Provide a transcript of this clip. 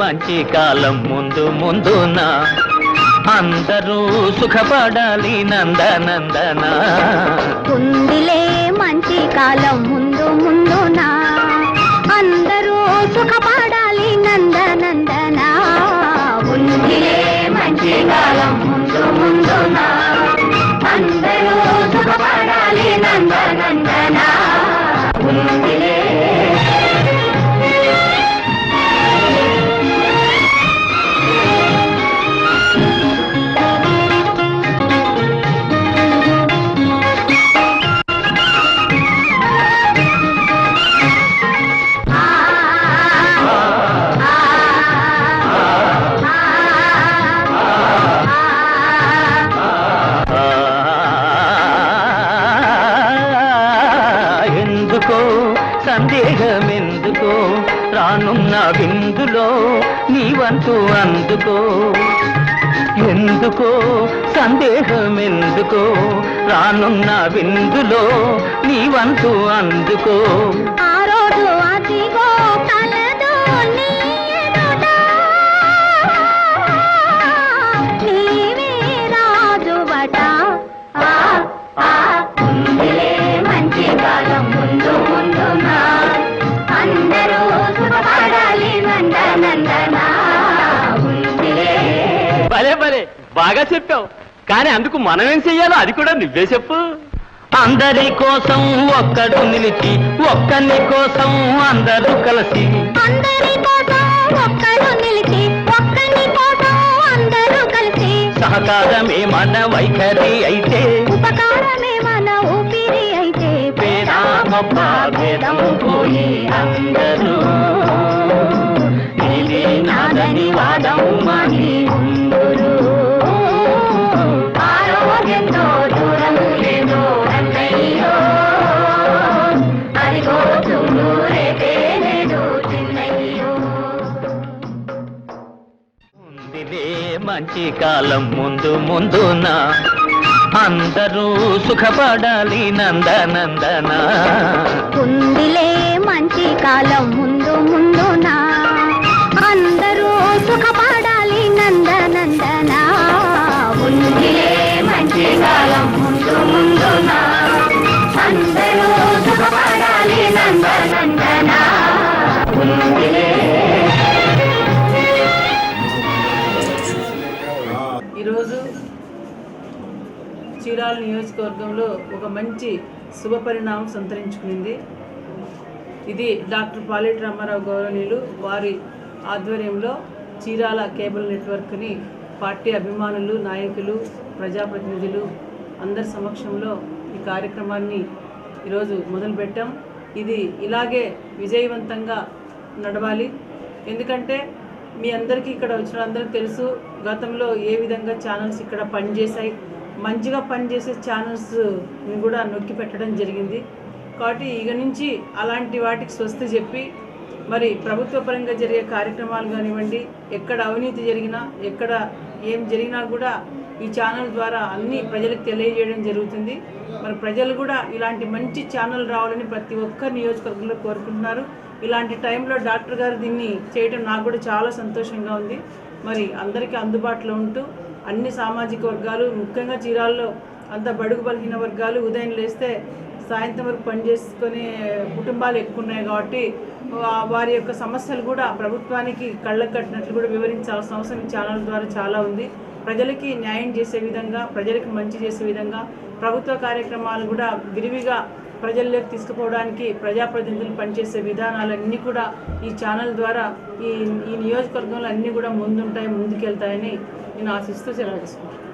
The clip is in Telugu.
మంచి కాలం ముందు ముందున అందరూ సుఖపడాలి నందనందన ఉందిలే మంచి కాలం ముందు ముందున అందరూ సుఖపడాలి నందనందన ఉందిలే మంచి కాలం ముందు ముందున అందరూ సుఖపడాలి నందనందన ఉందిలే. సందేహమెందుకో రానున్న విందులో నీవంతు అందుకో ఎందుకో సందేహమెందుకో రానున్న విందులో నీవంతు అందుకో ఆ రోజు అదిగో కలదు నీ ఎదుట నీవే రాజువట ఉందిలే మంచి కాలం ముందు ముందున అందరూ సుఖపడాలి నందనందన ఉందిలే. భలే భలే బాగా చెప్పావు, కానీ అందుకు మనమేం చెయ్యాలో అది కూడా నువ్వే చెప్పు. అందరి కోసం ఒక్కడు నిలిచి ఒక్కని కోసం అందరూ కలిసి అందరి కోసం ఒక్కడు నిలిచి ఒక్కని కోసం అందరూ కలిసి సహకారమే మన వైఖరి అయితే ఉపకారమే మన ఊపిరి అయితే పేదామప్ప భేదం పోయి అందరూ నీవే నాదని వాదం మాని ఉందురు. ఆరోగ్యంతో దూరం లేదు అన్నయ్యో అదిగో చూడు రేపే లేదు చిన్నయ్యో. ఉందిలే మంచి కాలం ముందు ముందున అందరూ సుఖపడాలి నందనందన ఉందిలే మంచి కాలం ముందు ముందున అందరూ సుఖపడాలి నందనందన ఉందిలే మంచి కాలం ముందు ముందున అందరూ సుఖపడాలి నందనందన ఉందిలే. ఈరోజు చీరాల నియోజకవర్గంలో ఒక మంచి శుభపరిణామం సంతరించుకునింది. ఇది డాక్టర్ పాలేటి రామారావు గౌరవనీయులు వారి ఆధ్వర్యంలో చీరాల కేబుల్ నెట్వర్క్ని పార్టీ అభిమానులు, నాయకులు, ప్రజాప్రతినిధులు అందరి సమక్షంలో ఈ కార్యక్రమాన్ని ఈరోజు మొదలుపెట్టాం. ఇది ఇలాగే విజయవంతంగా నడవాలి. ఎందుకంటే మీ అందరికీ ఇక్కడ వచ్చిన అందరికీ తెలుసు గతంలో ఏ విధంగా ఛానల్స్ ఇక్కడ పనిచేశాయి. మంచిగా పనిచేసే ఛానల్స్ని కూడా నొక్కి పెట్టడం జరిగింది. కాబట్టి ఇక నుంచి అలాంటి వాటికి స్వస్తి చెప్పి మరి ప్రభుత్వ పరంగా జరిగే కార్యక్రమాలు కానివ్వండి, ఎక్కడ అవినీతి జరిగినా ఎక్కడ ఏం జరిగినా కూడా ఈ ఛానల్ ద్వారా అన్ని ప్రజలకు తెలియజేయడం జరుగుతుంది. మరి ప్రజలు కూడా ఇలాంటి మంచి ఛానల్ రావాలని ప్రతి ఒక్క నియోజకవర్గంలో కోరుకుంటున్నారు. ఇలాంటి టైంలో డాక్టర్ గారు దీన్ని చేయడం నాకు కూడా చాలా సంతోషంగా ఉంది. మరి అందరికీ అందుబాటులో ఉంటూ అన్ని సామాజిక వర్గాలు, ముఖ్యంగా చీరాల్లో అంత బడుగు బలహీన వర్గాలు ఉదయం లేస్తే సాయంత్రం వరకు పనిచేసుకునే కుటుంబాలు ఎక్కువ ఉన్నాయి. కాబట్టి వారి యొక్క సమస్యలు కూడా ప్రభుత్వానికి కళ్ళకు కట్టినట్లు కూడా వివరించాల్సిన అవసరం ఈ ఛానల్ ద్వారా చాలా ఉంది. ప్రజలకి న్యాయం చేసే విధంగా, ప్రజలకు మంచి చేసే విధంగా ప్రభుత్వ కార్యక్రమాలు కూడా విరివిగా ప్రజల్లోకి తీసుకుపోవడానికి ప్రజాప్రతినిధులు పనిచేసే విధానాలన్నీ కూడా ఈ ఛానల్ ద్వారా ఈ నియోజకవర్గంలో అన్నీ కూడా ముందుంటాయి, ముందుకెళ్తాయని నేను ఆశిస్తూ సెలవు తీసుకుంటాను.